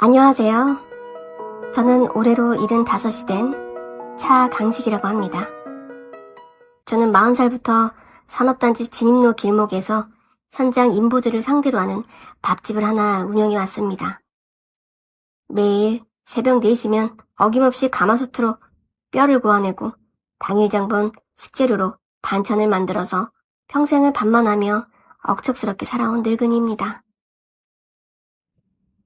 안녕하세요. 저는 올해로 75이 된 차강식이라고 합니다. 저는 40살부터 산업단지 진입로 길목에서 현장 인부들을 상대로 하는 밥집을 하나 운영해 왔습니다. 매일 새벽 4시면 어김없이 가마솥으로 뼈를 구워내고 당일 장본 식재료로 반찬을 만들어서 평생을 밥만 하며 억척스럽게 살아온 늙은이입니다.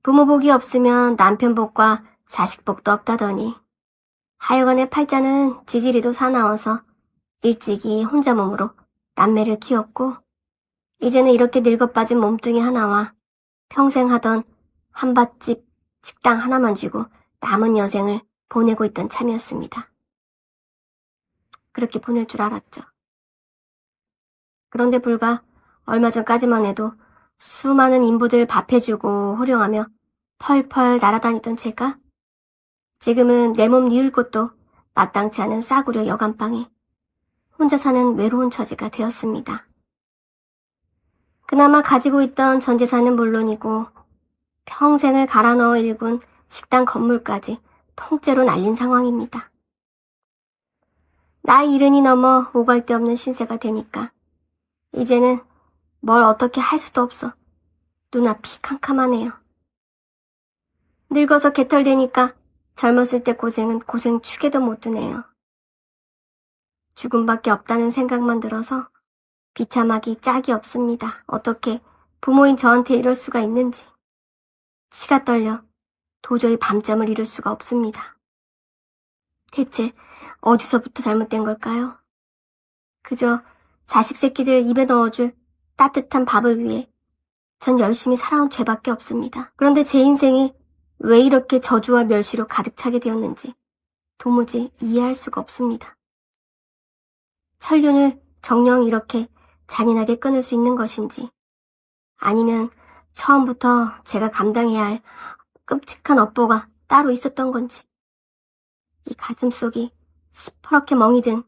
부모 복이 없으면 남편 복과 자식 복도 없다더니 하여간에 팔자는 지지리도 사나워서 일찍이 혼자 몸으로 남매를 키웠고 이제는 이렇게 늙어빠진 몸뚱이 하나와 평생 하던 한밭집 식당 하나만 쥐고 남은 여생을 보내고 있던 참이었습니다. 그렇게 보낼 줄 알았죠. 그런데 불과 얼마 전까지만 해도 수많은 인부들 밥해주고 호령하며 펄펄 날아다니던 제가 지금은 내 몸 뉘을 곳도 마땅치 않은 싸구려 여간방에 혼자 사는 외로운 처지가 되었습니다. 그나마 가지고 있던 전 재산은 물론이고 평생을 갈아 넣어 일군 식당 건물까지 통째로 날린 상황입니다. 나이 70이 넘어 오갈 데 없는 신세가 되니까 이제는 뭘 어떻게 할 수도 없어 눈앞이 캄캄하네요. 늙어서 개털되니까 젊었을 때 고생은 고생 축에도 못 드네요. 죽음밖에 없다는 생각만 들어서 비참하기 짝이 없습니다. 어떻게 부모인 저한테 이럴 수가 있는지. 치가 떨려 도저히 밤잠을 이룰 수가 없습니다. 대체 어디서부터 잘못된 걸까요? 그저 자식 새끼들 입에 넣어줄 따뜻한 밥을 위해 전 열심히 살아온 죄밖에 없습니다. 그런데 제 인생이 왜 이렇게 저주와 멸시로 가득 차게 되었는지 도무지 이해할 수가 없습니다. 천륜을 정녕 이렇게 잔인하게 끊을 수 있는 것인지 아니면 처음부터 제가 감당해야 할 끔찍한 업보가 따로 있었던 건지 이 가슴속이 시퍼렇게 멍이 든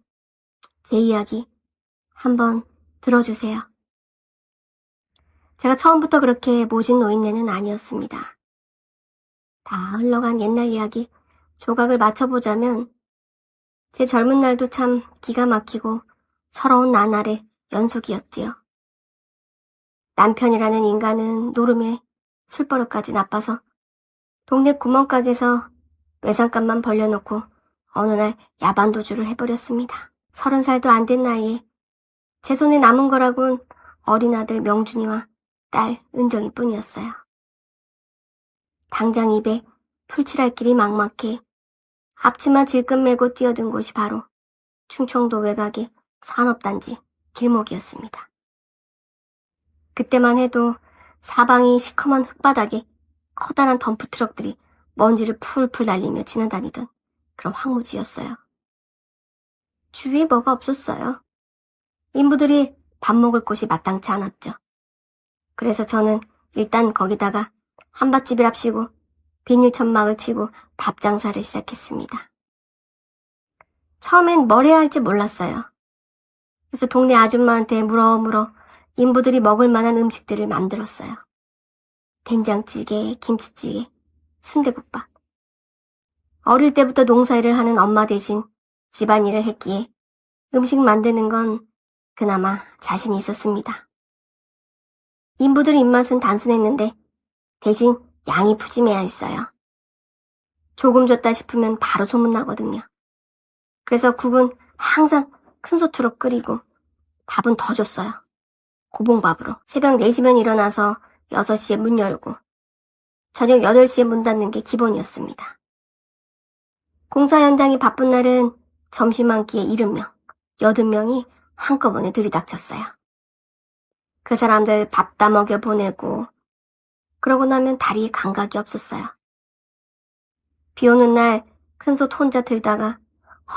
제 이야기 한번 들어주세요. 제가 처음부터 그렇게 모진 노인네는 아니었습니다. 다 흘러간 옛날 이야기 조각을 맞춰보자면 제 젊은 날도 참 기가 막히고 서러운 나날의 연속이었지요. 남편이라는 인간은 노름에 술버릇까지 나빠서 동네 구멍가게에서 외상값만 벌려놓고 어느 날 야반도주를 해버렸습니다. 30살도 안 된 나이에 제 손에 남은 거라곤 어린 아들 명준이와 딸 은정이 뿐이었어요. 당장 입에 풀칠할 길이 막막해 앞치마 질끈 매고 뛰어든 곳이 바로 충청도 외곽의 산업단지 길목이었습니다. 그때만 해도 사방이 시커먼 흙바닥에 커다란 덤프트럭들이 먼지를 풀풀 날리며 지나다니던 그런 황무지였어요. 주위에 뭐가 없었어요. 인부들이 밥 먹을 곳이 마땅치 않았죠. 그래서 저는 일단 거기다가 한밭집이랍시고 비닐 천막을 치고 밥 장사를 시작했습니다. 처음엔 뭘 해야 할지 몰랐어요. 그래서 동네 아줌마한테 물어 인부들이 먹을 만한 음식들을 만들었어요. 된장찌개, 김치찌개, 순대국밥. 어릴 때부터 농사일을 하는 엄마 대신 집안일을 했기에 음식 만드는 건 그나마 자신이 있었습니다. 인부들 입맛은 단순했는데 대신 양이 푸짐해야 했어요. 조금 줬다 싶으면 바로 소문나거든요. 그래서 국은 항상 큰 솥으로 끓이고 밥은 더 줬어요. 고봉밥으로. 새벽 4시면 일어나서 6시에 문 열고 저녁 8시에 문 닫는 게 기본이었습니다. 공사 현장이 바쁜 날은 점심 한 끼에 70명, 80명이 한꺼번에 들이닥쳤어요. 그 사람들 밥 다 먹여 보내고 그러고 나면 다리에 감각이 없었어요. 비 오는 날 큰 솥 혼자 들다가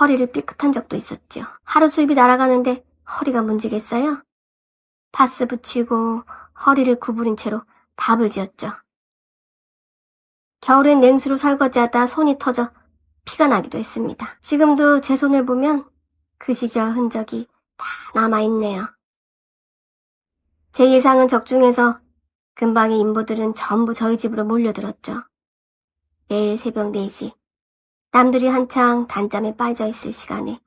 허리를 삐끗한 적도 있었죠. 하루 수입이 날아가는데 허리가 문지겠어요? 파스 붙이고 허리를 구부린 채로 밥을 지었죠. 겨울엔 냉수로 설거지하다 손이 터져 피가 나기도 했습니다. 지금도 제 손을 보면 그 시절 흔적이 다 남아있네요. 제 예상은 적중해서 근방의 인부들은 전부 저희 집으로 몰려들었죠. 매일 새벽 4시, 남들이 한창 단잠에 빠져 있을 시간에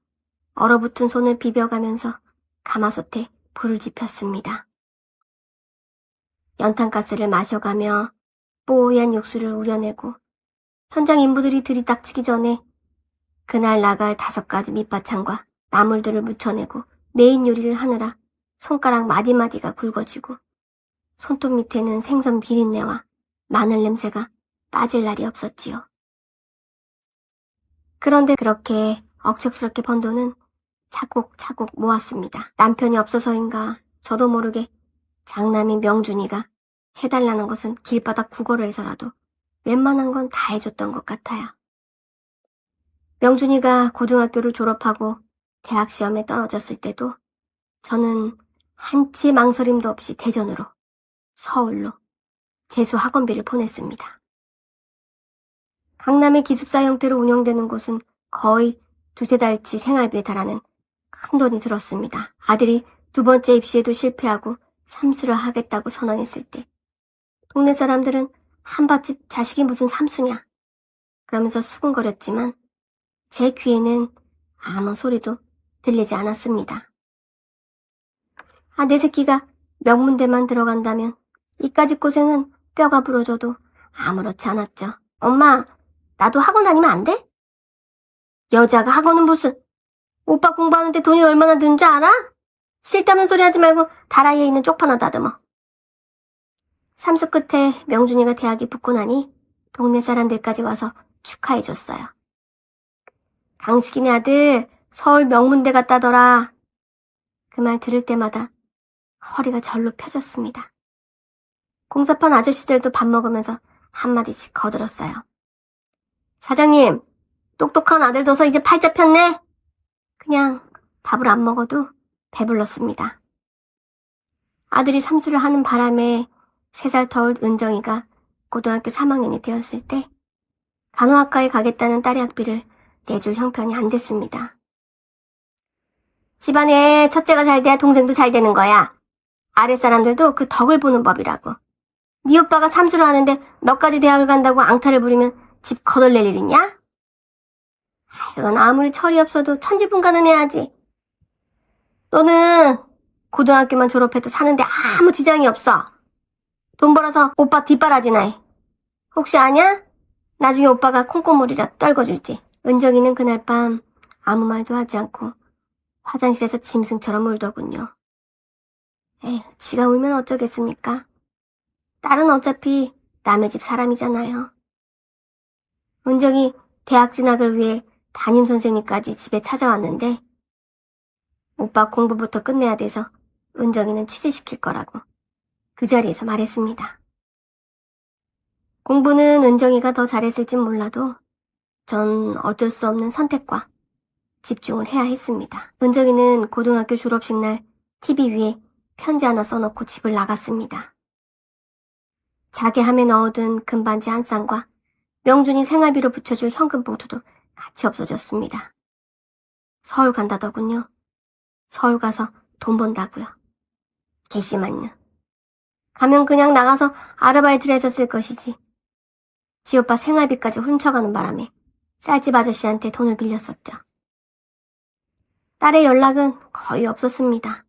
얼어붙은 손을 비벼가면서 가마솥에 불을 지폈습니다. 연탄가스를 마셔가며 뽀얀 육수를 우려내고 현장 인부들이 들이닥치기 전에 그날 나갈 5가지 밑반찬과 나물들을 묻혀내고 메인 요리를 하느라 손가락 마디마디가 굵어지고 손톱 밑에는 생선 비린내와 마늘 냄새가 빠질 날이 없었지요. 그런데 그렇게 억척스럽게 번 돈은 차곡차곡 모았습니다. 남편이 없어서인가 저도 모르게 장남인 명준이가 해달라는 것은 길바닥 국어로 해서라도 웬만한 건 다 해줬던 것 같아요. 명준이가 고등학교를 졸업하고 대학 시험에 떨어졌을 때도 저는 한치의 망설임도 없이 대전으로, 서울로 재수 학원비를 보냈습니다. 강남의 기숙사 형태로 운영되는 곳은 거의 2~3달치 생활비에 달하는 큰 돈이 들었습니다. 아들이 2번째 입시에도 실패하고 삼수를 하겠다고 선언했을 때 동네 사람들은 한밭집 자식이 무슨 삼수냐 그러면서 수군거렸지만 제 귀에는 아무 소리도 들리지 않았습니다. 내 새끼가 명문대만 들어간다면 이까짓 고생은 뼈가 부러져도 아무렇지 않았죠. 엄마, 나도 학원 다니면 안 돼? 여자가 학원은 무슨, 오빠 공부하는데 돈이 얼마나 드는 줄 알아? 싫다면 소리 하지 말고 다라이에 있는 쪽파 하나 다듬어. 삼수 끝에 명준이가 대학에 붙고 나니 동네 사람들까지 와서 축하해줬어요. 강식이네 아들 서울 명문대 갔다더라. 그 말 들을 때마다 허리가 절로 펴졌습니다. 공사판 아저씨들도 밥 먹으면서 한마디씩 거들었어요. 사장님, 똑똑한 아들 둬서 이제 팔자 폈네? 그냥 밥을 안 먹어도 배불렀습니다. 아들이 삼수를 하는 바람에 3살 터울 은정이가 고등학교 3학년이 되었을 때 간호학과에 가겠다는 딸의 학비를 내줄 형편이 안 됐습니다. 집안에 첫째가 잘 돼야 동생도 잘 되는 거야. 아랫사람들도 그 덕을 보는 법이라고. 네 오빠가 삼수를 하는데 너까지 대학을 간다고 앙탈을 부리면 집 거덜낼 일 있냐? 이건 아무리 철이 없어도 천지분간은 해야지. 너는 고등학교만 졸업해도 사는데 아무 지장이 없어. 돈 벌어서 오빠 뒷바라지나 해. 혹시 아냐? 나중에 오빠가 콩고물이라 떨궈줄지. 은정이는 그날 밤 아무 말도 하지 않고 화장실에서 짐승처럼 울더군요. 에휴, 지가 울면 어쩌겠습니까? 딸은 어차피 남의 집 사람이잖아요. 은정이 대학 진학을 위해 담임선생님까지 집에 찾아왔는데 오빠 공부부터 끝내야 돼서 은정이는 취직시킬 거라고 그 자리에서 말했습니다. 공부는 은정이가 더 잘했을진 몰라도 전 어쩔 수 없는 선택과 집중을 해야 했습니다. 은정이는 고등학교 졸업식 날 TV 위에 편지 하나 써놓고 집을 나갔습니다. 자개함에 넣어둔 금반지 한 쌍과 명준이 생활비로 붙여줄 현금 봉투도 같이 없어졌습니다. 서울 간다더군요. 서울 가서 돈 번다고요. 괘씸한요. 가면 그냥 나가서 아르바이트를 해서 쓸 것이지. 지 오빠 생활비까지 훔쳐가는 바람에 쌀집 아저씨한테 돈을 빌렸었죠. 딸의 연락은 거의 없었습니다.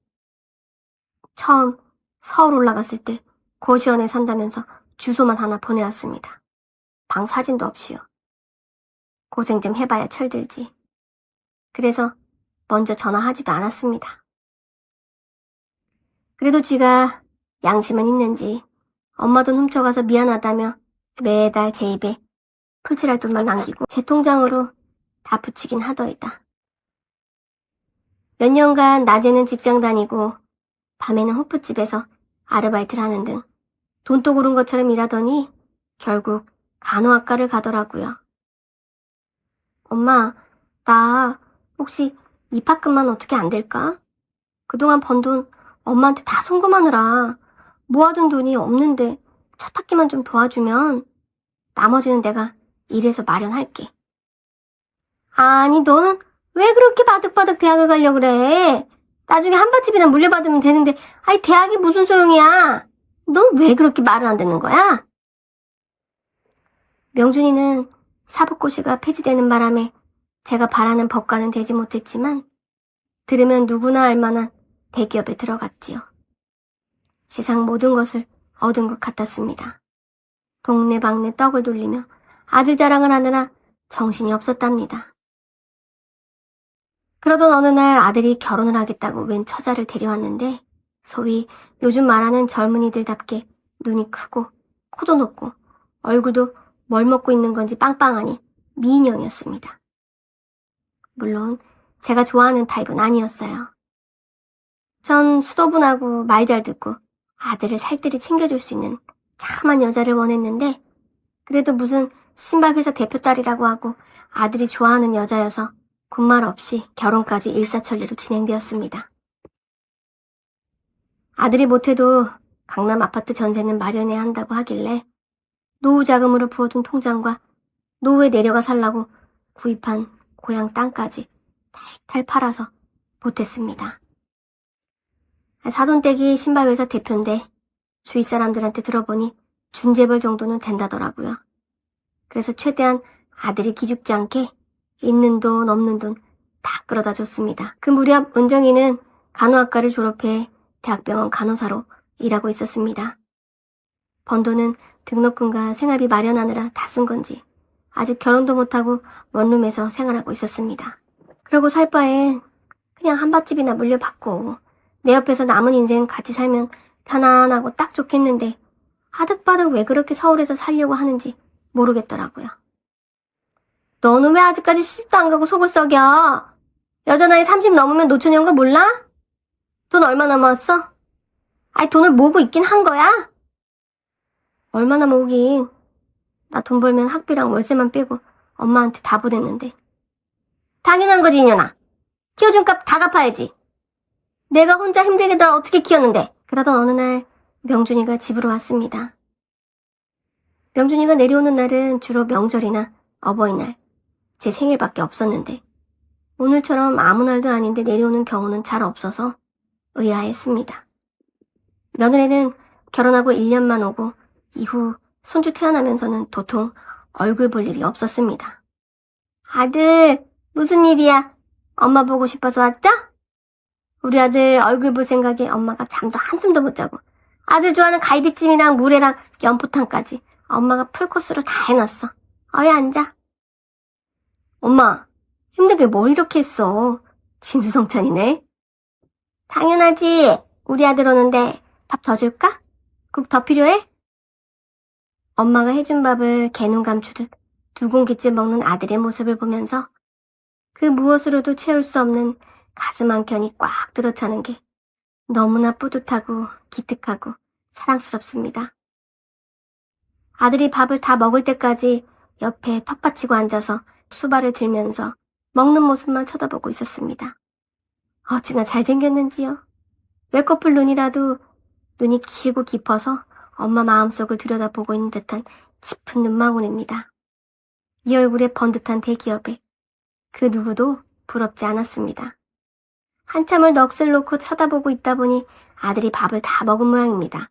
처음 서울 올라갔을 때 고시원에 산다면서 주소만 하나 보내왔습니다. 방 사진도 없이요. 고생 좀 해봐야 철들지. 그래서 먼저 전화하지도 않았습니다. 그래도 지가 양심은 있는지 엄마 돈 훔쳐가서 미안하다며 매달 제 입에 풀칠할 돈만 남기고 제 통장으로 다 붙이긴 하더이다. 몇 년간 낮에는 직장 다니고 밤에는 호프집에서 아르바이트를 하는 등 돈도 고른 것처럼 일하더니 결국 간호학과를 가더라고요. 엄마, 나 혹시 입학금만 어떻게 안 될까? 그동안 번 돈 엄마한테 다 송금하느라 모아둔 돈이 없는데 첫 학기만 좀 도와주면 나머지는 내가 일해서 마련할게. 아니, 너는 왜 그렇게 바득바득 대학을 가려고 그래? 나중에 한밭집이나 물려받으면 되는데, 아니, 대학이 무슨 소용이야? 넌 왜 그렇게 말을 안 듣는 거야? 명준이는 사법고시가 폐지되는 바람에 제가 바라는 법관은 되지 못했지만 들으면 누구나 알만한 대기업에 들어갔지요. 세상 모든 것을 얻은 것 같았습니다. 동네방네 떡을 돌리며 아들 자랑을 하느라 정신이 없었답니다. 그러던 어느 날 아들이 결혼을 하겠다고 웬 처자를 데려왔는데 소위 요즘 말하는 젊은이들답게 눈이 크고 코도 높고 얼굴도 뭘 먹고 있는 건지 빵빵하니 미인형이었습니다. 물론 제가 좋아하는 타입은 아니었어요. 전 수도분하고 말 잘 듣고 아들을 살뜰히 챙겨줄 수 있는 참한 여자를 원했는데 그래도 무슨 신발회사 대표 딸이라고 하고 아들이 좋아하는 여자여서 군말 없이 결혼까지 일사천리로 진행되었습니다. 아들이 못해도 강남 아파트 전세는 마련해야 한다고 하길래 노후 자금으로 부어둔 통장과 노후에 내려가 살라고 구입한 고향 땅까지 탈탈 팔아서 보탰습니다. 사돈댁이 신발회사 대표인데 주위 사람들한테 들어보니 준재벌 정도는 된다더라고요. 그래서 최대한 아들이 기죽지 않게 있는 돈 없는 돈 다 끌어다 줬습니다. 그 무렵 은정이는 간호학과를 졸업해 대학병원 간호사로 일하고 있었습니다. 번 돈은 등록금과 생활비 마련하느라 다 쓴 건지 아직 결혼도 못하고 원룸에서 생활하고 있었습니다. 그러고 살 바엔 그냥 한밭집이나 물려받고 내 옆에서 남은 인생 같이 살면 편안하고 딱 좋겠는데 아득바득 왜 그렇게 서울에서 살려고 하는지 모르겠더라고요. 너는 왜 아직까지 시집도 안 가고 속을 썩여? 여자 나이 30 넘으면 노처녀인 거 몰라? 돈 얼마나 모았어? 아이 돈을 모으고 있긴 한 거야? 얼마나 모으긴. 나 돈 벌면 학비랑 월세만 빼고 엄마한테 다 보냈는데. 당연한 거지 이년아. 키워준 값 다 갚아야지. 내가 혼자 힘들게 널 어떻게 키웠는데. 그러던 어느 날 명준이가 집으로 왔습니다. 명준이가 내려오는 날은 주로 명절이나 어버이날, 제 생일밖에 없었는데 오늘처럼 아무 날도 아닌데 내려오는 경우는 잘 없어서 의아했습니다. 며느리는 결혼하고 1년만 오고 이후 손주 태어나면서는 도통 얼굴 볼 일이 없었습니다. 아들, 무슨 일이야? 엄마 보고 싶어서 왔죠? 우리 아들 얼굴 볼 생각에 엄마가 잠도 한숨도 못 자고 아들 좋아하는 갈비찜이랑 물회랑 연포탕까지 엄마가 풀코스로 다 해놨어. 어여 앉아. 엄마, 힘들게 뭘 이렇게 했어? 진수성찬이네. 당연하지. 우리 아들 오는데 밥 더 줄까? 국 더 필요해? 엄마가 해준 밥을 개눈 감추듯 2공기째 먹는 아들의 모습을 보면서 그 무엇으로도 채울 수 없는 가슴 한켠이 꽉 들어차는 게 너무나 뿌듯하고 기특하고 사랑스럽습니다. 아들이 밥을 다 먹을 때까지 옆에 턱 받치고 앉아서 수발을 들면서 먹는 모습만 쳐다보고 있었습니다. 어찌나 잘생겼는지요. 외꺼풀 눈이라도 눈이 길고 깊어서 엄마 마음속을 들여다보고 있는 듯한 깊은 눈망울입니다. 이 얼굴에 번듯한 대기업에 그 누구도 부럽지 않았습니다. 한참을 넋을 놓고 쳐다보고 있다 보니 아들이 밥을 다 먹은 모양입니다.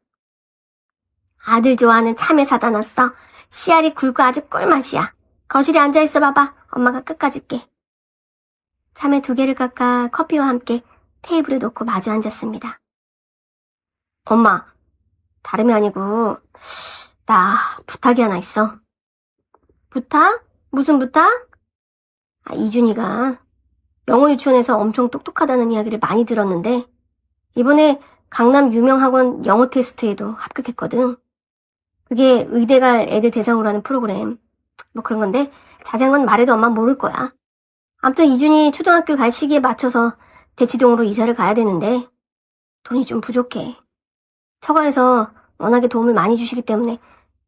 아들 좋아하는 참외 사다 놨어. 씨알이 굵고 아주 꿀맛이야. 거실에 앉아있어 봐봐. 엄마가 깎아줄게. 참외 2개를 깎아 커피와 함께 테이블에 놓고 마주 앉았습니다. 엄마, 다름이 아니고 나 부탁이 하나 있어. 부탁? 무슨 부탁? 이준이가 영어 유치원에서 엄청 똑똑하다는 이야기를 많이 들었는데 이번에 강남 유명 학원 영어 테스트에도 합격했거든. 그게 의대 갈 애들 대상으로 하는 프로그램. 뭐 그런 건데 자세한 건 말해도 엄마 모를 거야. 아무튼 이준이 초등학교 갈 시기에 맞춰서 대치동으로 이사를 가야 되는데 돈이 좀 부족해. 처가에서 워낙에 도움을 많이 주시기 때문에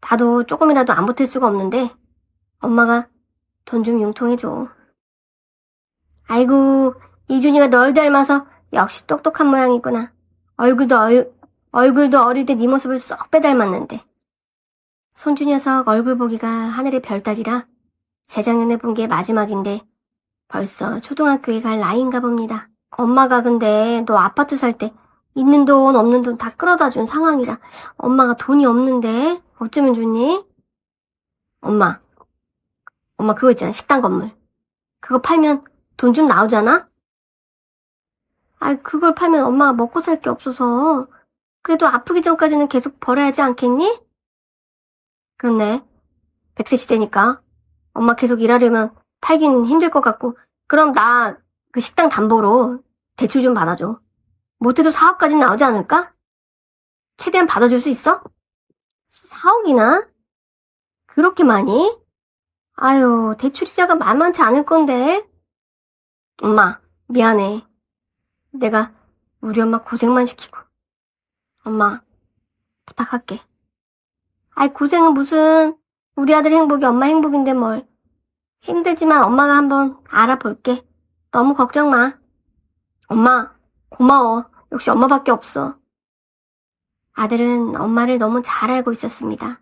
나도 조금이라도 안 보탤 수가 없는데 엄마가 돈 좀 융통해줘. 아이고, 이준이가 널 닮아서 역시 똑똑한 모양이구나. 얼굴도 어릴 때 네 모습을 쏙 빼닮았는데. 손주 녀석 얼굴 보기가 하늘의 별 따기라 재작년에 본 게 마지막인데 벌써 초등학교에 갈 나이인가 봅니다. 엄마가 근데 너 아파트 살 때 있는 돈 없는 돈 다 끌어다 준 상황이라 엄마가 돈이 없는데 어쩌면 좋니? 엄마, 엄마 그거 있잖아. 식당 건물. 그거 팔면 돈 좀 나오잖아? 아이, 그걸 팔면 엄마가 먹고 살 게 없어서 그래도 아프기 전까지는 계속 벌어야 하지 않겠니? 그렇네. 100세 시대니까 엄마 계속 일하려면 팔긴 힘들 것 같고 그럼 나 그 식당 담보로 대출 좀 받아줘. 못해도 4억까지 나오지 않을까? 최대한 받아줄 수 있어? 4억이나? 그렇게 많이? 아유, 대출 이자가 만만치 않을 건데. 엄마, 미안해. 내가 우리 엄마 고생만 시키고. 엄마, 부탁할게. 아이, 고생은 무슨, 우리 아들 행복이 엄마 행복인데 뭘. 힘들지만 엄마가 한번 알아볼게. 너무 걱정 마. 엄마, 고마워. 역시 엄마밖에 없어. 아들은 엄마를 너무 잘 알고 있었습니다.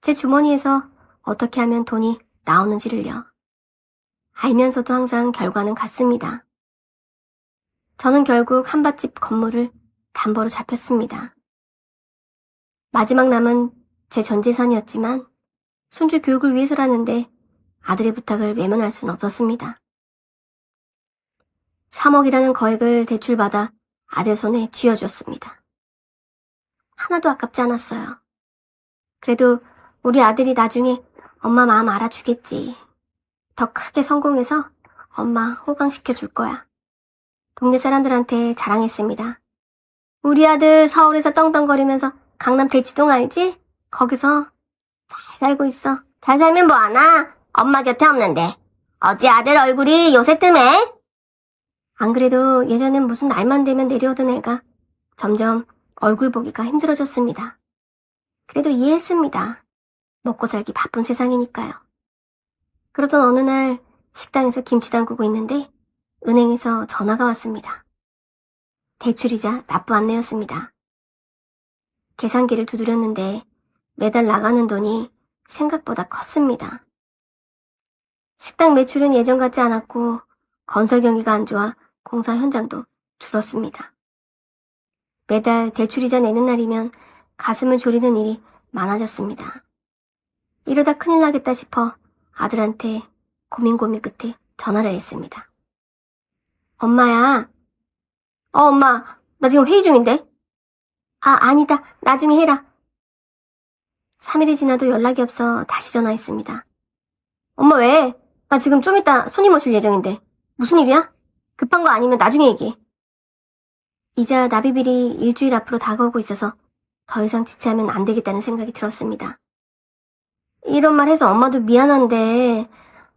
제 주머니에서 어떻게 하면 돈이 나오는지를요. 알면서도 항상 결과는 같습니다. 저는 결국 한밭집 건물을 담보로 잡혔습니다. 마지막 남은 제 전 재산이었지만 손주 교육을 위해서라는데 아들의 부탁을 외면할 수는 없었습니다. 3억이라는 거액을 대출받아 아들 손에 쥐어주었습니다. 하나도 아깝지 않았어요. 그래도 우리 아들이 나중에 엄마 마음 알아주겠지. 더 크게 성공해서 엄마 호강시켜 줄 거야. 동네 사람들한테 자랑했습니다. 우리 아들 서울에서 떵떵거리면서 강남 대치동 알지? 거기서 잘 살고 있어. 잘 살면 뭐하나? 엄마 곁에 없는데. 어찌 아들 얼굴이 요새 뜸해? 안 그래도 예전엔 무슨 날만 되면 내려오던 애가 점점 얼굴 보기가 힘들어졌습니다. 그래도 이해했습니다. 먹고 살기 바쁜 세상이니까요. 그러던 어느 날 식당에서 김치 담그고 있는데 은행에서 전화가 왔습니다. 대출이자 납부 안내였습니다. 계산기를 두드렸는데 매달 나가는 돈이 생각보다 컸습니다. 식당 매출은 예전 같지 않았고 건설 경기가 안 좋아 공사 현장도 줄었습니다. 매달 대출이자 내는 날이면 가슴을 졸이는 일이 많아졌습니다. 이러다 큰일 나겠다 싶어 아들한테 고민 끝에 전화를 했습니다. 엄마야. 엄마, 나 지금 회의 중인데. 아니다. 나중에 해라. 3일이 지나도 연락이 없어 다시 전화했습니다. 엄마 왜? 나 지금 좀 이따 손님 오실 예정인데. 무슨 일이야? 급한 거 아니면 나중에 얘기해. 이자 납입일이 일주일 앞으로 다가오고 있어서 더 이상 지체하면 안 되겠다는 생각이 들었습니다. 이런 말 해서 엄마도 미안한데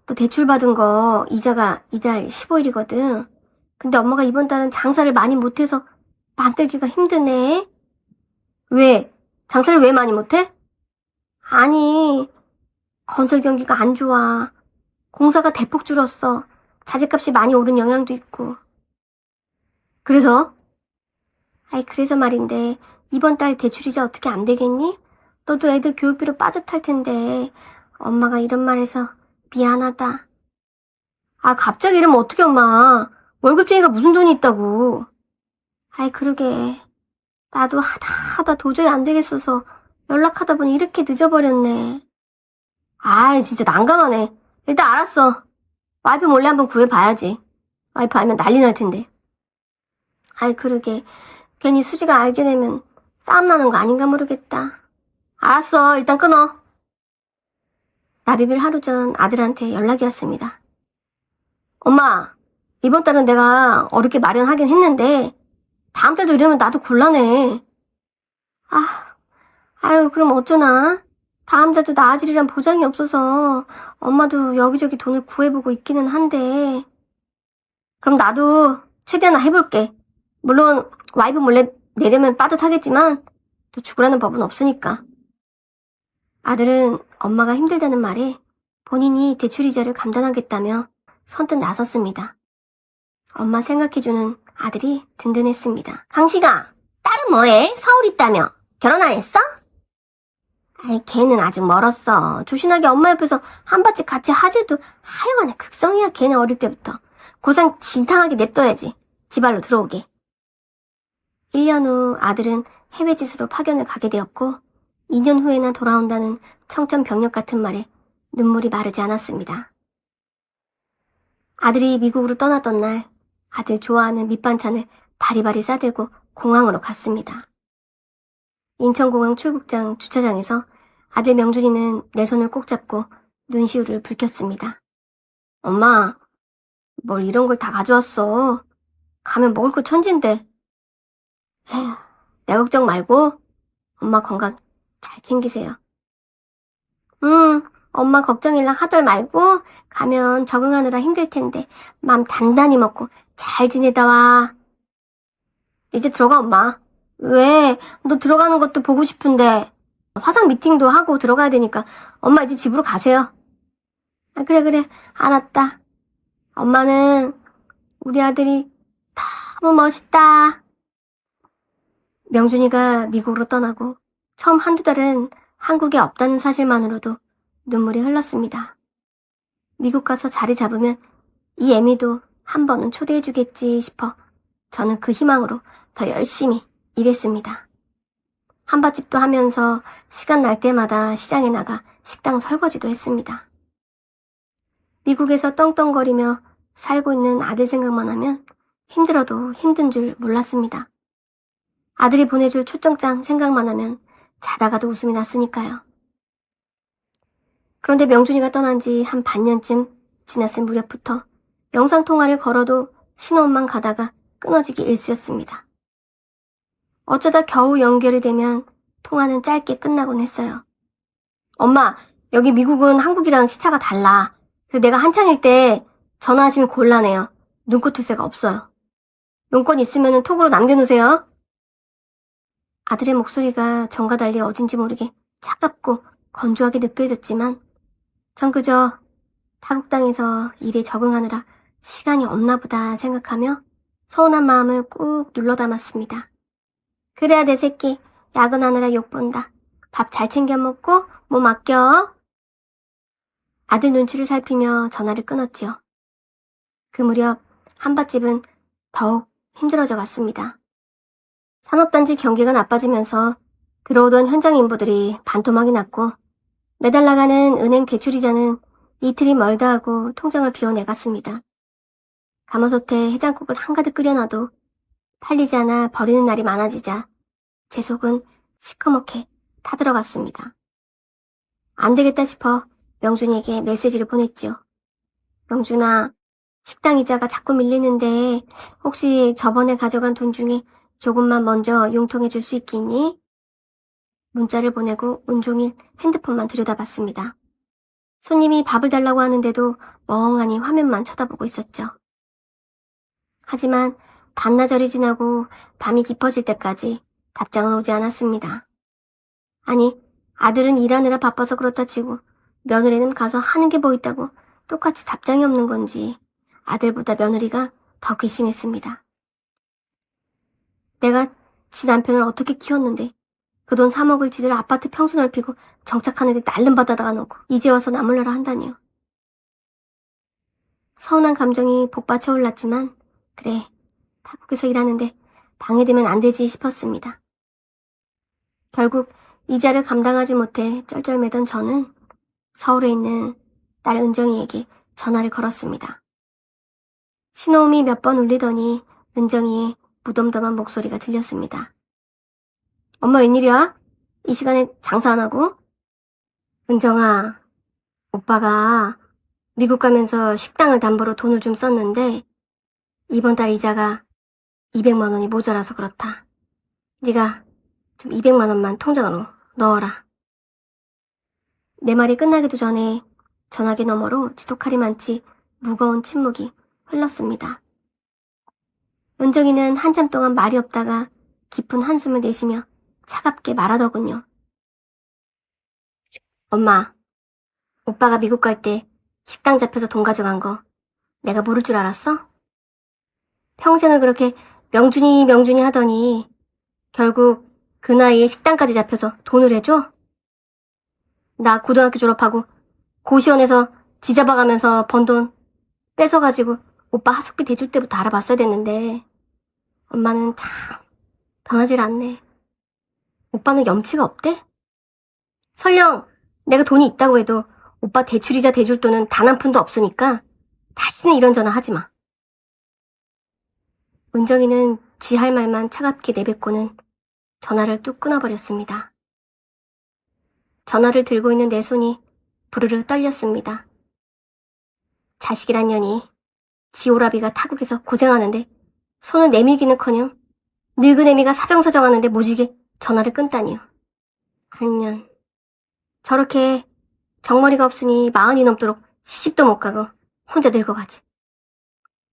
또 대출 받은 거 이자가 이달 15일이거든. 근데 엄마가 이번 달은 장사를 많이 못해서 만들기가 힘드네. 왜? 장사를 왜 많이 못해? 아니, 건설 경기가 안 좋아. 공사가 대폭 줄었어. 자재값이 많이 오른 영향도 있고. 그래서? 그래서 말인데 이번 달 대출이자 어떻게 안 되겠니? 너도 애들 교육비로 빠듯할 텐데 엄마가 이런 말 해서 미안하다. 갑자기 이러면 어떡해 엄마. 월급쟁이가 무슨 돈이 있다고. 그러게. 나도 하다 도저히 안 되겠어서 연락하다 보니 이렇게 늦어버렸네. 진짜 난감하네. 일단 알았어. 와이프 몰래 한번 구해봐야지. 와이프 알면 난리 날 텐데. 그러게. 괜히 수지가 알게 되면 싸움 나는 거 아닌가 모르겠다. 알았어. 일단 끊어. 납입일 하루 전 아들한테 연락이 왔습니다. 엄마, 이번 달은 내가 어렵게 마련하긴 했는데 다음 달도 이러면 나도 곤란해. 그럼 어쩌나? 다음 달도 나아지리란 보장이 없어서 엄마도 여기저기 돈을 구해보고 있기는 한데 그럼 나도 최대한 해볼게. 물론 와이프 몰래 내려면 빠듯하겠지만 또 죽으라는 법은 없으니까. 아들은 엄마가 힘들다는 말에 본인이 대출이자를 감당하겠다며 선뜻 나섰습니다. 엄마 생각해주는 아들이 든든했습니다. 강식아, 딸은 뭐해? 서울 있다며. 결혼 안 했어? 걔는 아직 멀었어. 조신하게 엄마 옆에서 한바집 같이 하재도 하여간에 극성이야. 걔는 어릴 때부터. 고상 진탕하게 냅둬야지. 집안로 들어오게. 1년 후 아들은 해외 짓으로 파견을 가게 되었고 2년 후에나 돌아온다는 청천벽력 같은 말에 눈물이 마르지 않았습니다. 아들이 미국으로 떠났던 날 아들 좋아하는 밑반찬을 바리바리 싸들고 공항으로 갔습니다. 인천공항 출국장 주차장에서 아들 명준이는 내 손을 꼭 잡고 눈시울을 붉혔습니다. 엄마, 뭘 이런 걸 다 가져왔어. 가면 먹을 거 천진데. 에휴, 내 걱정 말고 엄마 건강 잘 챙기세요. 엄마 걱정일랑 하덜 말고 가면 적응하느라 힘들 텐데 맘 단단히 먹고 잘 지내다 와. 이제 들어가 엄마. 왜? 너 들어가는 것도 보고 싶은데 화상 미팅도 하고 들어가야 되니까 엄마 이제 집으로 가세요. 아, 그래 알았다. 엄마는 우리 아들이 너무 멋있다. 명준이가 미국으로 떠나고 처음 한두 달은 한국에 없다는 사실만으로도 눈물이 흘렀습니다. 미국 가서 자리 잡으면 이 애미도 한 번은 초대해주겠지 싶어 저는 그 희망으로 더 열심히 일했습니다. 한밭집도 하면서 시간 날 때마다 시장에 나가 식당 설거지도 했습니다. 미국에서 떵떵거리며 살고 있는 아들 생각만 하면 힘들어도 힘든 줄 몰랐습니다. 아들이 보내줄 초청장 생각만 하면 자다가도 웃음이 났으니까요. 그런데 명준이가 떠난 지 한 반년쯤 지났을 무렵부터 영상통화를 걸어도 신호음만 가다가 끊어지기 일쑤였습니다. 어쩌다 겨우 연결이 되면 통화는 짧게 끝나곤 했어요. 엄마, 여기 미국은 한국이랑 시차가 달라. 그래서 내가 한창일 때 전화하시면 곤란해요. 눈코 뜰 새가 없어요. 용건 있으면 톡으로 남겨놓으세요. 아들의 목소리가 전과 달리 어딘지 모르게 차갑고 건조하게 느껴졌지만 전 그저 타국 땅에서 일에 적응하느라 시간이 없나 보다 생각하며 서운한 마음을 꾹 눌러 담았습니다. 그래야 내 새끼 야근하느라 욕본다. 밥 잘 챙겨 먹고 몸 아껴. 아들 눈치를 살피며 전화를 끊었지요. 그 무렵 한밭집은 더욱 힘들어져 갔습니다. 산업단지 경기가 나빠지면서 들어오던 현장 인부들이 반토막이 났고 매달 나가는 은행 대출이자는 이틀이 멀다 하고 통장을 비워내갔습니다. 가마솥에 해장국을 한가득 끓여놔도 팔리지 않아 버리는 날이 많아지자 제 속은 시커멓게 타들어갔습니다. 안 되겠다 싶어 명준이에게 메시지를 보냈죠. 명준아, 식당 이자가 자꾸 밀리는데 혹시 저번에 가져간 돈 중에 조금만 먼저 융통해 줄 수 있겠니? 문자를 보내고 온종일 핸드폰만 들여다봤습니다. 손님이 밥을 달라고 하는데도 멍하니 화면만 쳐다보고 있었죠. 하지만 반나절이 지나고 밤이 깊어질 때까지 답장은 오지 않았습니다. 아니, 아들은 일하느라 바빠서 그렇다 치고 며느리는 가서 하는 게 뭐 있다고 똑같이 답장이 없는 건지 아들보다 며느리가 더 괘씸했습니다. 내가 지 남편을 어떻게 키웠는데 그 돈 3억을 지들 아파트 평수 넓히고 정착하는데 날름 받아다가 놓고 이제 와서 나몰라라 한다니요. 서운한 감정이 복받쳐 올랐지만 그래, 타국에서 일하는데 방해되면 안 되지 싶었습니다. 결국 이자를 감당하지 못해 쩔쩔매던 저는 서울에 있는 딸 은정이에게 전화를 걸었습니다. 신호음이 몇 번 울리더니 은정이의 무덤덤한 목소리가 들렸습니다. 엄마 웬일이야? 이 시간에 장사 안 하고? 은정아, 오빠가 미국 가면서 식당을 담보로 돈을 좀 썼는데 이번 달 이자가 200만 원이 모자라서 그렇다. 네가 좀 200만 원만 통장으로 넣어라. 내 말이 끝나기도 전에 전화기 너머로 지독하리만치 무거운 침묵이 흘렀습니다. 은정이는 한참 동안 말이 없다가 깊은 한숨을 내쉬며 차갑게 말하더군요. 엄마, 오빠가 미국 갈 때 식당 잡혀서 돈 가져간 거 내가 모를 줄 알았어? 평생을 그렇게 명준이 하더니 결국 그 나이에 식당까지 잡혀서 돈을 해줘? 나 고등학교 졸업하고 고시원에서 지 잡아가면서 번 돈 뺏어가지고 오빠 하숙비 대줄 때부터 알아봤어야 됐는데 엄마는 참 변하질 않네. 오빠는 염치가 없대? 설령 내가 돈이 있다고 해도 오빠 대출이자 대줄 돈은 단 한 푼도 없으니까 다시는 이런 전화 하지 마. 은정이는 지 할 말만 차갑게 내뱉고는 전화를 뚝 끊어버렸습니다. 전화를 들고 있는 내 손이 부르르 떨렸습니다. 자식이란 년이 지오라비가 타국에서 고생하는데 손을 내밀기는커녕 늙은 애미가 사정사정하는데 모지게 전화를 끊다니요. 그런 년 저렇게 정머리가 없으니 40이 넘도록 시집도 못 가고 혼자 늙어가지.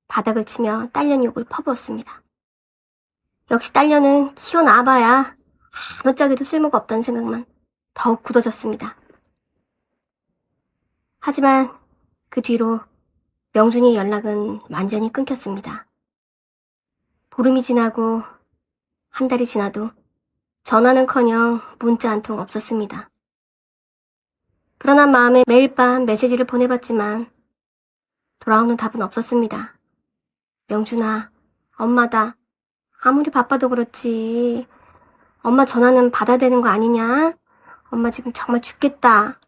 바닥을 치며 딸년 욕을 퍼부었습니다. 역시 딸년은 키워놔봐야 아무짝에도 쓸모가 없다는 생각만 더욱 굳어졌습니다. 하지만 그 뒤로 명준이의 연락은 완전히 끊겼습니다. 보름이 지나고 한 달이 지나도 전화는커녕 문자 한 통 없었습니다. 불안한 마음에 매일 밤 메시지를 보내봤지만 돌아오는 답은 없었습니다. 명준아, 엄마다. 아무리 바빠도 그렇지. 엄마 전화는 받아야 되는 거 아니냐? 엄마 지금 정말 죽겠다.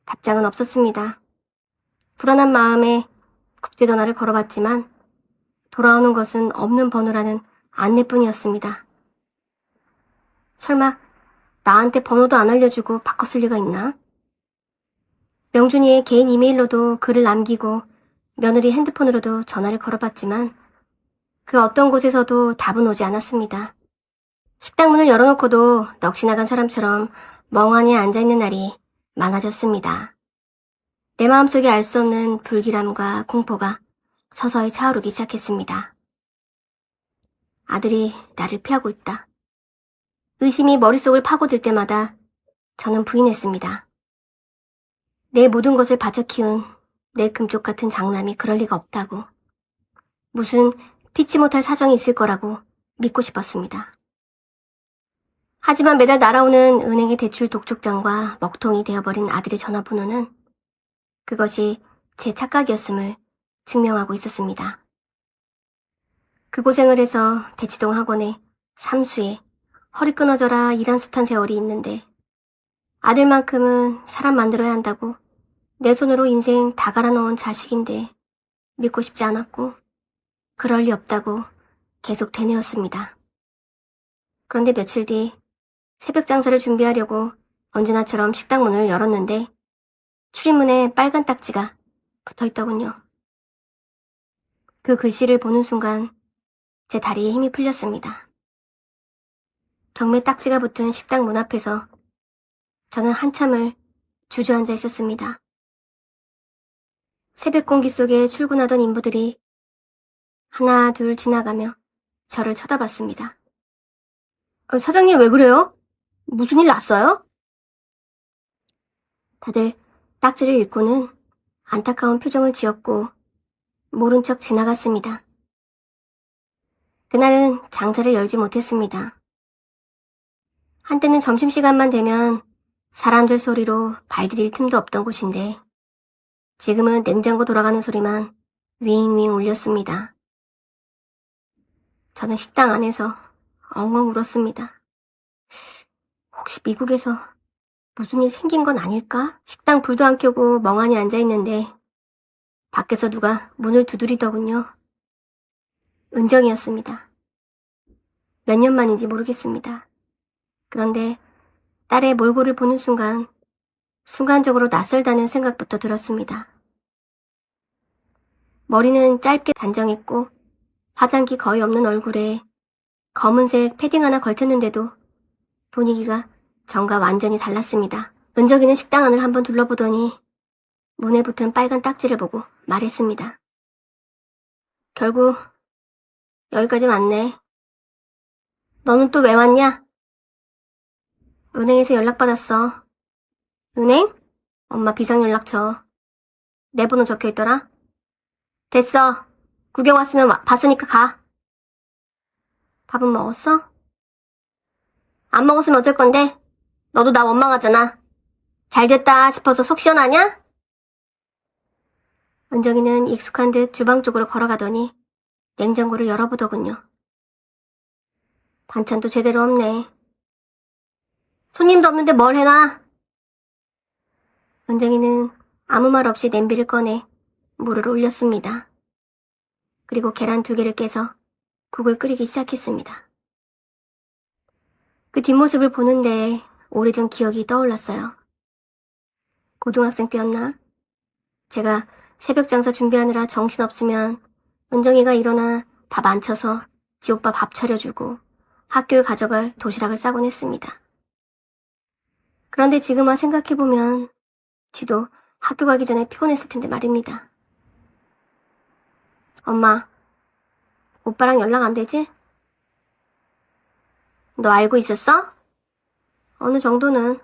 답장은 없었습니다. 불안한 마음에 국제전화를 걸어봤지만 돌아오는 것은 없는 번호라는 안내뿐이었습니다. 설마 나한테 번호도 안 알려주고 바꿨을 리가 있나? 명준이의 개인 이메일로도 글을 남기고 며느리 핸드폰으로도 전화를 걸어봤지만 그 어떤 곳에서도 답은 오지 않았습니다. 식당 문을 열어놓고도 넋이 나간 사람처럼 멍하니 앉아있는 날이 많아졌습니다. 내 마음속에 알 수 없는 불길함과 공포가 서서히 차오르기 시작했습니다. 아들이 나를 피하고 있다. 의심이 머릿속을 파고들 때마다 저는 부인했습니다. 내 모든 것을 바쳐 키운 내 금쪽 같은 장남이 그럴 리가 없다고. 무슨 피치 못할 사정이 있을 거라고 믿고 싶었습니다. 하지만 매달 날아오는 은행의 대출 독촉장과 먹통이 되어버린 아들의 전화번호는 그것이 제 착각이었음을 증명하고 있었습니다. 그 고생을 해서 대치동 학원에 삼수에 허리 끊어져라 일한 숱한 세월이 있는데 아들만큼은 사람 만들어야 한다고 내 손으로 인생 다 갈아넣은 자식인데 믿고 싶지 않았고 그럴 리 없다고 계속 되뇌었습니다. 그런데 며칠 뒤 새벽 장사를 준비하려고 언제나처럼 식당 문을 열었는데 출입문에 빨간 딱지가 붙어있더군요. 그 글씨를 보는 순간 제 다리에 힘이 풀렸습니다. 경매 딱지가 붙은 식당 문 앞에서 저는 한참을 주저앉아 있었습니다. 새벽 공기 속에 출근하던 인부들이 하나 둘 지나가며 저를 쳐다봤습니다. 사장님 왜 그래요? 무슨 일 났어요? 다들 딱지를 읽고는 안타까운 표정을 지었고 모른 척 지나갔습니다. 그날은 장사를 열지 못했습니다. 한때는 점심시간만 되면 사람들 소리로 발 디딜 틈도 없던 곳인데 지금은 냉장고 돌아가는 소리만 윙윙 울렸습니다. 저는 식당 안에서 엉엉 울었습니다. 혹시 미국에서 무슨 일 생긴 건 아닐까? 식당 불도 안 켜고 멍하니 앉아있는데 밖에서 누가 문을 두드리더군요. 은정이었습니다. 몇 년 만인지 모르겠습니다. 그런데 딸의 몰골을 보는 순간 순간적으로 낯설다는 생각부터 들었습니다. 머리는 짧게 단정했고 화장기 거의 없는 얼굴에 검은색 패딩 하나 걸쳤는데도 분위기가 전과 완전히 달랐습니다. 은정이는 식당 안을 한번 둘러보더니 문에 붙은 빨간 딱지를 보고 말했습니다. 결국 여기까지 왔네. 너는 또 왜 왔냐? 은행에서 연락받았어. 은행? 엄마 비상연락처. 내 번호 적혀있더라. 됐어. 구경 왔으면 봤으니까 가. 밥은 먹었어? 안 먹었으면 어쩔 건데? 너도 나 원망하잖아. 잘됐다 싶어서 속 시원하냐? 은정이는 익숙한 듯 주방 쪽으로 걸어가더니 냉장고를 열어보더군요. 반찬도 제대로 없네. 손님도 없는데 뭘 해놔? 은정이는 아무 말 없이 냄비를 꺼내 물을 올렸습니다. 그리고 계란 2개를 깨서 국을 끓이기 시작했습니다. 그 뒷모습을 보는데 오래전 기억이 떠올랐어요. 고등학생 때였나? 제가 새벽 장사 준비하느라 정신없으면 은정이가 일어나 밥 안 쳐서 지 오빠 밥 차려주고 학교에 가져갈 도시락을 싸곤 했습니다. 그런데 지금 와 생각해보면 지도 학교 가기 전에 피곤했을 텐데 말입니다. 엄마, 오빠랑 연락 안 되지? 너 알고 있었어? 어느 정도는.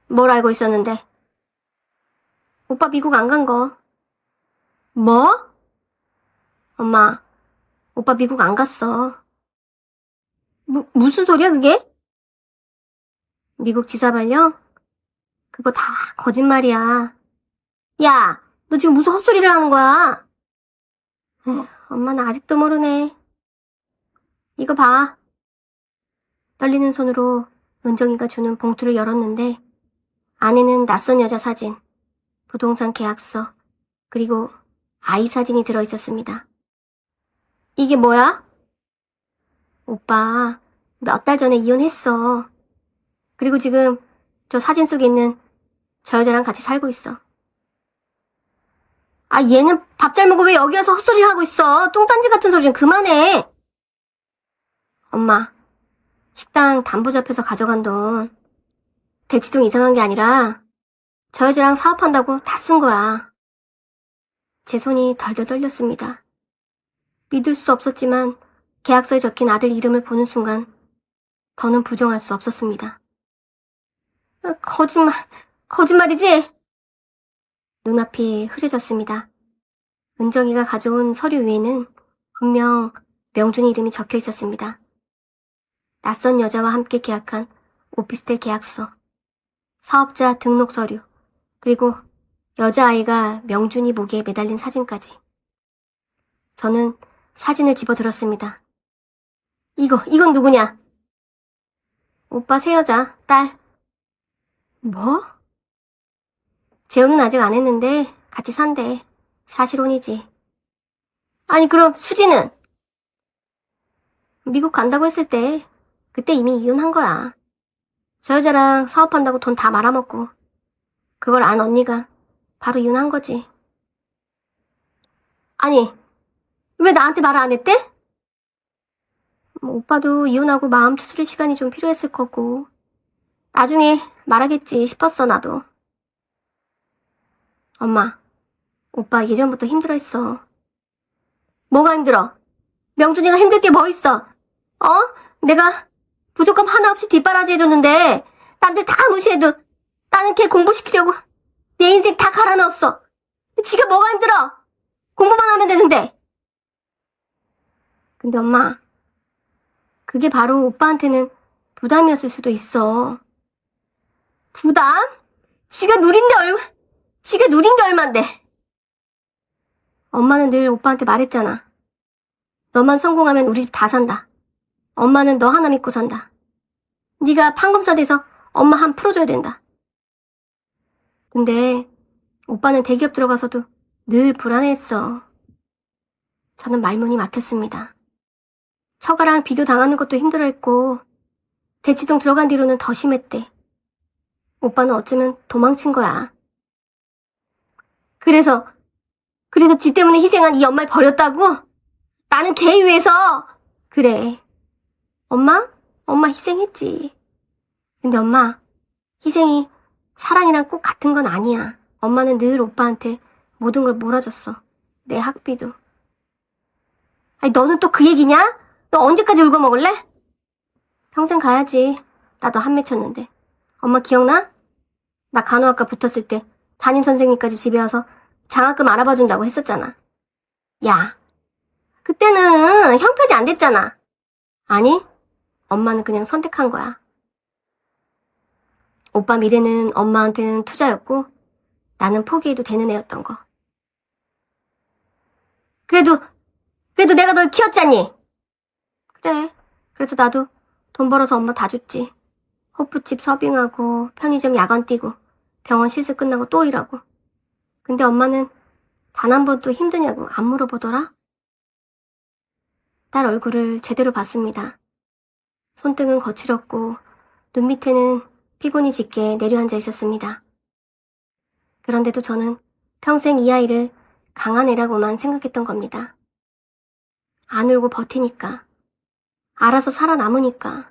뭘 알고 있었는데? 오빠 미국 안 간 거. 뭐? 엄마, 오빠 미국 안 갔어. 무슨 소리야 그게? 미국 지사 발령? 그거 다 거짓말이야. 야, 너 지금 무슨 헛소리를 하는 거야? 에휴, 엄마는 아직도 모르네. 이거 봐. 떨리는 손으로 은정이가 주는 봉투를 열었는데 안에는 낯선 여자 사진, 부동산 계약서, 그리고 아이 사진이 들어있었습니다. 이게 뭐야? 오빠, 몇 달 전에 이혼했어. 그리고 지금 저 사진 속에 있는 저 여자랑 같이 살고 있어. 아, 얘는 밥 잘 먹고 왜 여기 와서 헛소리를 하고 있어? 똥단지 같은 소리 좀 그만해. 엄마, 식당 담보 잡혀서 가져간 돈 대치동 이상한 게 아니라 저 여자랑 사업한다고 다 쓴 거야. 제 손이 덜덜 떨렸습니다. 믿을 수 없었지만 계약서에 적힌 아들 이름을 보는 순간 더는 부정할 수 없었습니다. 거짓말이지? 눈앞이 흐려졌습니다. 은정이가 가져온 서류 위에는 분명 명준이 이름이 적혀 있었습니다. 낯선 여자와 함께 계약한 오피스텔 계약서, 사업자 등록 서류, 그리고 여자아이가 명준이 목에 매달린 사진까지. 저는 사진을 집어들었습니다. 이건 누구냐? 오빠 새 여자, 딸. 뭐? 재혼은 아직 안 했는데 같이 산대. 사실혼이지. 아니 그럼 수지는? 미국 간다고 했을 때 그때 이미 이혼한 거야. 저 여자랑 사업한다고 돈 다 말아먹고 그걸 안 언니가 바로 이혼한 거지. 아니 왜 나한테 말을 안 했대? 오빠도 이혼하고 마음 추스릴 시간이 좀 필요했을 거고 나중에 말하겠지 싶었어 나도. 엄마, 오빠 예전부터 힘들어했어. 뭐가 힘들어? 명준이가 힘들 게 뭐 있어? 내가 부족함 하나 없이 뒷바라지 해줬는데 남들 다 무시해도 나는 걔 공부시키려고 내 인생 다 갈아 넣었어. 지가 뭐가 힘들어? 공부만 하면 되는데. 근데 엄마, 그게 바로 오빠한테는 부담이었을 수도 있어. 부담? 지가 누린 게 얼만데. 엄마는 늘 오빠한테 말했잖아. 너만 성공하면 우리 집 다 산다. 엄마는 너 하나 믿고 산다. 네가 판검사 돼서 엄마 한 풀어줘야 된다. 근데 오빠는 대기업 들어가서도 늘 불안해했어. 저는 말문이 막혔습니다. 처가랑 비교 당하는 것도 힘들어했고 대치동 들어간 뒤로는 더 심했대. 오빠는 어쩌면 도망친 거야. 그래서 지 때문에 희생한 이 엄마를 버렸다고? 나는 걔 위해서. 그래. 엄마 희생했지. 근데 엄마, 희생이 사랑이랑 꼭 같은 건 아니야. 엄마는 늘 오빠한테 모든 걸 몰아줬어. 내 학비도. 아니, 너는 또 그 얘기냐? 너 언제까지 울고 먹을래? 평생 가야지. 나도 한 맺혔는데. 엄마 기억나? 나 간호학과 붙었을 때 담임선생님까지 집에 와서 장학금 알아봐준다고 했었잖아. 야, 그때는 형편이 안 됐잖아. 아니, 엄마는 그냥 선택한 거야. 오빠 미래는 엄마한테는 투자였고 나는 포기해도 되는 애였던 거. 그래도 내가 널 키웠잖니. 그래, 그래서 나도 돈 벌어서 엄마 다 줬지. 호프집 서빙하고 편의점 야간 뛰고 병원 시술 끝나고 또 일하고. 근데 엄마는 단 한 번도 힘드냐고 안 물어보더라. 딸 얼굴을 제대로 봤습니다. 손등은 거칠었고 눈 밑에는 피곤이 짙게 내려앉아 있었습니다. 그런데도 저는 평생 이 아이를 강한 애라고만 생각했던 겁니다. 안 울고 버티니까. 알아서 살아남으니까.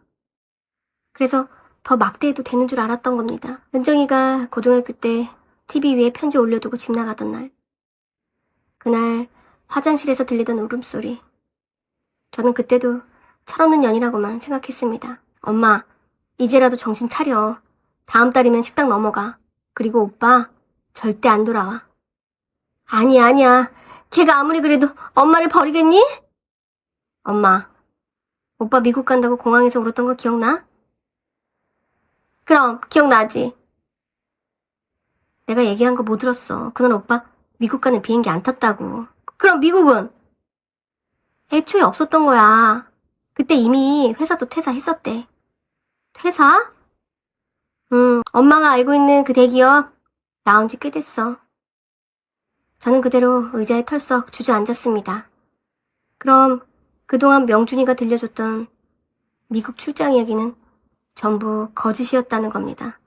그래서 더 막대해도 되는 줄 알았던 겁니다. 은정이가 고등학교 때 TV 위에 편지 올려두고 집 나가던 날. 그날 화장실에서 들리던 울음소리. 저는 그때도 철없는 년이라고만 생각했습니다. 엄마, 이제라도 정신 차려. 다음 달이면 식당 넘어가. 그리고 오빠, 절대 안 돌아와. 아니야. 걔가 아무리 그래도 엄마를 버리겠니? 엄마, 오빠 미국 간다고 공항에서 울었던 거 기억나? 그럼 기억나지? 내가 얘기한 거 못 들었어. 그날 오빠 미국 가는 비행기 안 탔다고. 그럼 미국은? 애초에 없었던 거야. 그때 이미 회사도 퇴사했었대. 퇴사? 엄마가 알고 있는 그 대기업 나온 지 꽤 됐어. 저는 그대로 의자에 털썩 주저앉았습니다. 그럼 그동안 명준이가 들려줬던 미국 출장 이야기는 전부 거짓이었다는 겁니다.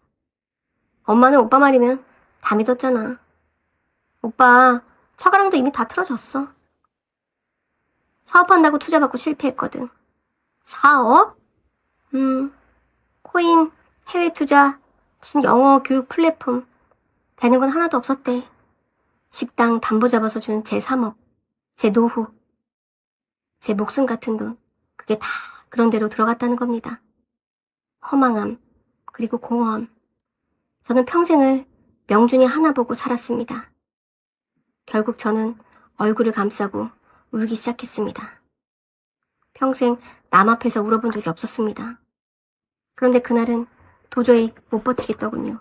엄마는 오빠 말이면 다 믿었잖아. 오빠 처가랑도 이미 다 틀어졌어. 사업한다고 투자받고 실패했거든. 사업? 코인, 해외 투자, 무슨 영어 교육 플랫폼 되는 건 하나도 없었대. 식당 담보 잡아서 준 제 3억, 제 노후, 제 목숨 같은 돈, 그게 다 그런 데로 들어갔다는 겁니다. 허망함, 그리고 공허함. 저는 평생을 명준이 하나 보고 살았습니다. 결국 저는 얼굴을 감싸고 울기 시작했습니다. 평생 남 앞에서 울어본 적이 없었습니다. 그런데 그날은 도저히 못 버티겠더군요.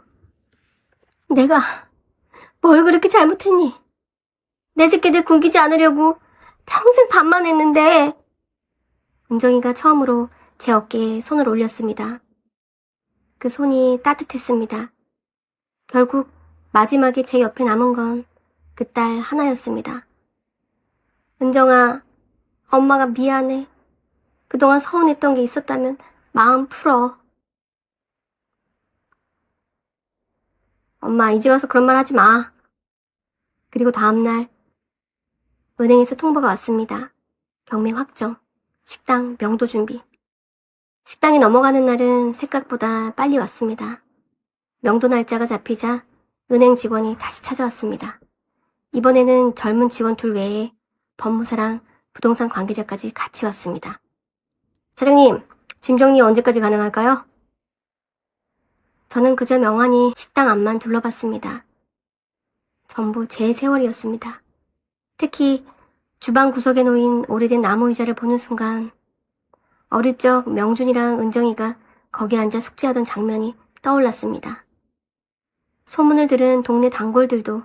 내가 뭘 그렇게 잘못했니? 내 새끼들 굶기지 않으려고 평생 밥만 했는데. 은정이가 처음으로 제 어깨에 손을 올렸습니다. 그 손이 따뜻했습니다. 결국 마지막에 제 옆에 남은 건 그 딸 하나였습니다. 은정아, 엄마가 미안해. 그동안 서운했던 게 있었다면 마음 풀어. 엄마, 이제 와서 그런 말 하지 마. 그리고 다음날 은행에서 통보가 왔습니다. 경매 확정, 식당 명도 준비. 식당에 넘어가는 날은 생각보다 빨리 왔습니다. 명도 날짜가 잡히자 은행 직원이 다시 찾아왔습니다. 이번에는 젊은 직원 둘 외에 법무사랑 부동산 관계자까지 같이 왔습니다. 사장님, 짐 정리 언제까지 가능할까요? 저는 그저 멍하니 식당 앞만 둘러봤습니다. 전부 제 세월이었습니다. 특히 주방 구석에 놓인 오래된 나무 의자를 보는 순간 어릴 적 명준이랑 은정이가 거기 앉아 숙제하던 장면이 떠올랐습니다. 소문을 들은 동네 단골들도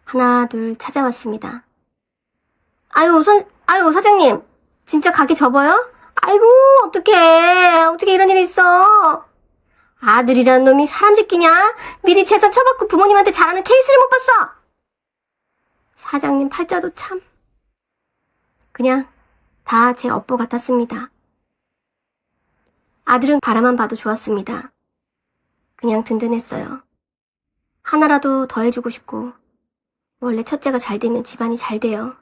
하나 둘 찾아왔습니다. 아이고 사장님, 진짜 가게 접어요? 아이고 어떡해 이런 일이 있어. 아들이라는 놈이 사람 새끼냐? 미리 재산 쳐받고 부모님한테 잘하는 케이스를 못 봤어. 사장님 팔자도 참. 그냥 다 제 업보 같았습니다. 아들은 바라만 봐도 좋았습니다. 그냥 든든했어요. 하나라도 더 해주고 싶고, 원래 첫째가 잘 되면 집안이 잘 돼요.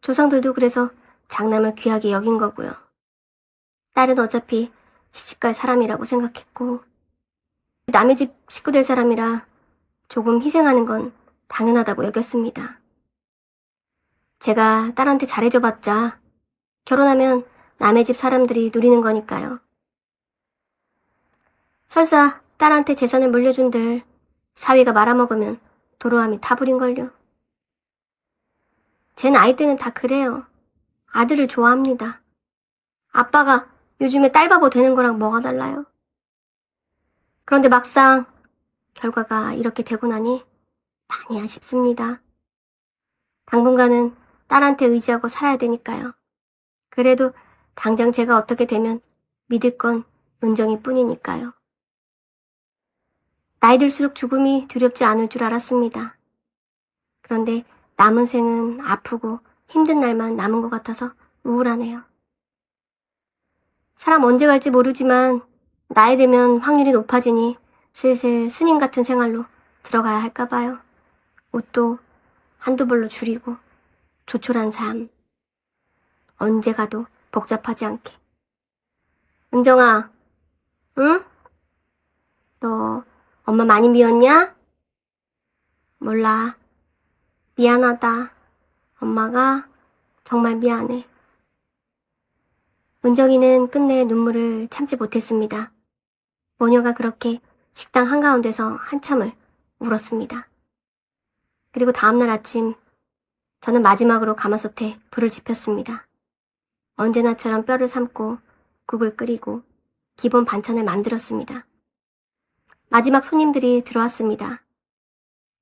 조상들도 그래서 장남을 귀하게 여긴 거고요. 딸은 어차피 시집갈 사람이라고 생각했고, 남의 집 식구 될 사람이라 조금 희생하는 건 당연하다고 여겼습니다. 제가 딸한테 잘해줘봤자 결혼하면 남의 집 사람들이 누리는 거니까요. 설사 딸한테 재산을 물려준들 사위가 말아먹으면 도로함이 타버린걸요. 제 나이 때는 다 그래요. 아들을 좋아합니다. 아빠가 요즘에 딸바보 되는 거랑 뭐가 달라요? 그런데 막상 결과가 이렇게 되고 나니 많이 아쉽습니다. 당분간은 딸한테 의지하고 살아야 되니까요. 그래도 당장 제가 어떻게 되면 믿을 건 은정이 뿐이니까요. 나이 들수록 죽음이 두렵지 않을 줄 알았습니다. 그런데 남은 생은 아프고 힘든 날만 남은 것 같아서 우울하네요. 사람 언제 갈지 모르지만 나이 들면 확률이 높아지니 슬슬 스님 같은 생활로 들어가야 할까 봐요. 옷도 한두 벌로 줄이고 조촐한 삶. 언제 가도 복잡하지 않게. 은정아, 응? 너 엄마 많이 미웠냐? 몰라. 미안하다. 엄마가 정말 미안해. 은정이는 끝내 눈물을 참지 못했습니다. 모녀가 그렇게 식당 한가운데서 한참을 울었습니다. 그리고 다음날 아침 저는 마지막으로 가마솥에 불을 지폈습니다. 언제나처럼 뼈를 삶고 국을 끓이고 기본 반찬을 만들었습니다. 마지막 손님들이 들어왔습니다.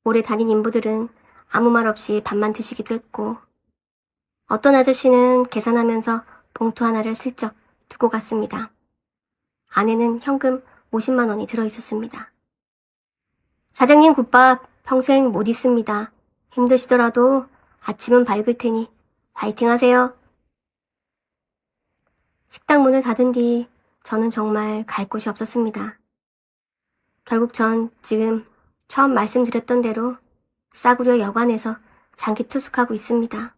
오래 다닌 인부들은 아무 말 없이 밥만 드시기도 했고 어떤 아저씨는 계산하면서 봉투 하나를 슬쩍 두고 갔습니다. 안에는 현금 50만 원이 들어있었습니다. 사장님 국밥 평생 못 잊습니다. 힘드시더라도 아침은 밝을 테니 화이팅 하세요. 식당 문을 닫은 뒤 저는 정말 갈 곳이 없었습니다. 결국 전 지금 처음 말씀드렸던 대로 싸구려 여관에서 장기 투숙하고 있습니다.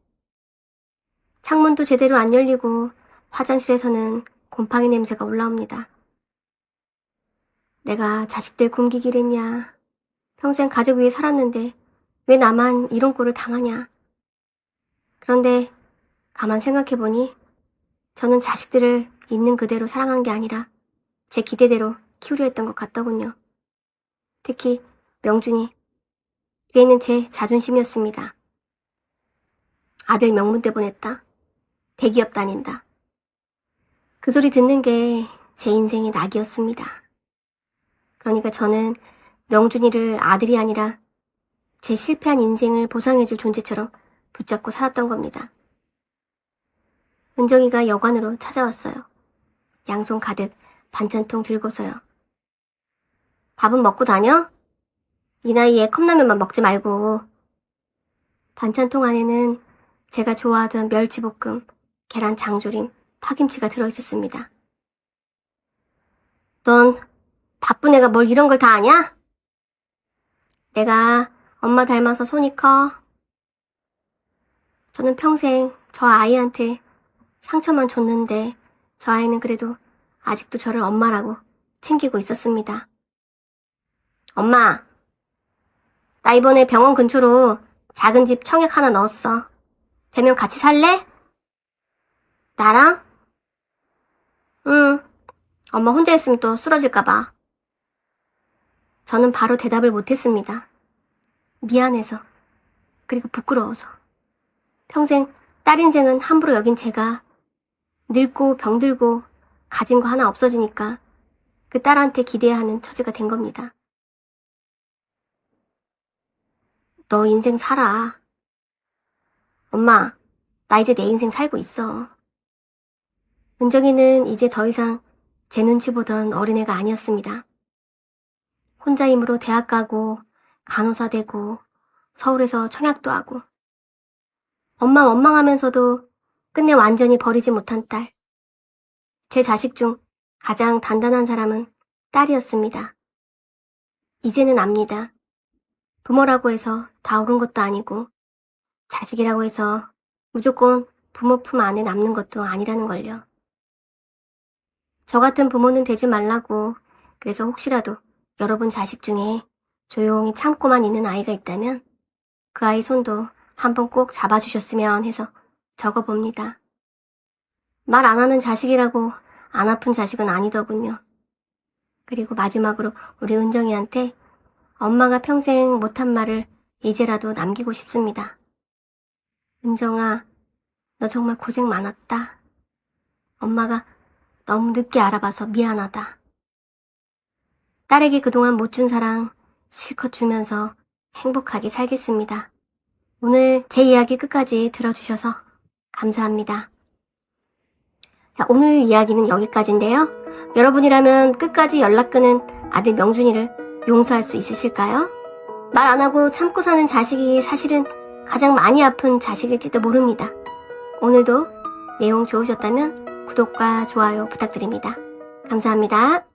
창문도 제대로 안 열리고 화장실에서는 곰팡이 냄새가 올라옵니다. 내가 자식들 굶기길 했냐. 평생 가족 위에 살았는데 왜 나만 이런 꼴을 당하냐. 그런데 가만 생각해보니 저는 자식들을 있는 그대로 사랑한 게 아니라 제 기대대로 키우려 했던 것 같더군요. 특히 명준이. 걔는 제 자존심이었습니다. 아들 명문대 보냈다. 대기업 다닌다. 그 소리 듣는 게 제 인생의 낙이었습니다. 그러니까 저는 명준이를 아들이 아니라 제 실패한 인생을 보상해줄 존재처럼 붙잡고 살았던 겁니다. 은정이가 여관으로 찾아왔어요. 양손 가득 반찬통 들고서요. 밥은 먹고 다녀? 이 나이에 컵라면만 먹지 말고. 반찬통 안에는 제가 좋아하던 멸치볶음, 계란 장조림, 파김치가 들어있었습니다. 넌 바쁜 애가 뭘 이런 걸 다 아냐? 내가 엄마 닮아서 손이 커. 저는 평생 저 아이한테 상처만 줬는데 저 아이는 그래도 아직도 저를 엄마라고 챙기고 있었습니다. 엄마, 나 이번에 병원 근처로 작은 집 청약 하나 넣었어. 되면 같이 살래? 나랑? 응. 엄마 혼자 있으면 또 쓰러질까봐. 저는 바로 대답을 못했습니다. 미안해서, 그리고 부끄러워서. 평생 딸 인생은 함부로 여긴 제가 늙고 병들고 가진 거 하나 없어지니까 그 딸한테 기대야 하는 처지가 된 겁니다. 너 인생 살아. 엄마, 나 이제 내 인생 살고 있어. 은정이는 이제 더 이상 제 눈치 보던 어린애가 아니었습니다. 혼자 힘으로 대학 가고 간호사 되고 서울에서 청약도 하고 엄마 원망하면서도 끝내 완전히 버리지 못한 딸. 제 자식 중 가장 단단한 사람은 딸이었습니다. 이제는 압니다. 부모라고 해서 다 옳은 것도 아니고 자식이라고 해서 무조건 부모 품 안에 남는 것도 아니라는 걸요. 저 같은 부모는 되지 말라고. 그래서 혹시라도 여러분 자식 중에 조용히 참고만 있는 아이가 있다면 그 아이 손도 한번 꼭 잡아주셨으면 해서 적어봅니다. 말 안 하는 자식이라고 안 아픈 자식은 아니더군요. 그리고 마지막으로 우리 은정이한테 엄마가 평생 못한 말을 이제라도 남기고 싶습니다. 은정아, 너 정말 고생 많았다. 엄마가 너무 늦게 알아봐서 미안하다. 딸에게 그동안 못 준 사랑 실컷 주면서 행복하게 살겠습니다. 오늘 제 이야기 끝까지 들어주셔서 감사합니다. 자, 오늘 이야기는 여기까지인데요. 여러분이라면 끝까지 연락 끄는 아들 명준이를 용서할 수 있으실까요? 말 안 하고 참고 사는 자식이 사실은 가장 많이 아픈 자식일지도 모릅니다. 오늘도 내용 좋으셨다면 구독과 좋아요 부탁드립니다. 감사합니다.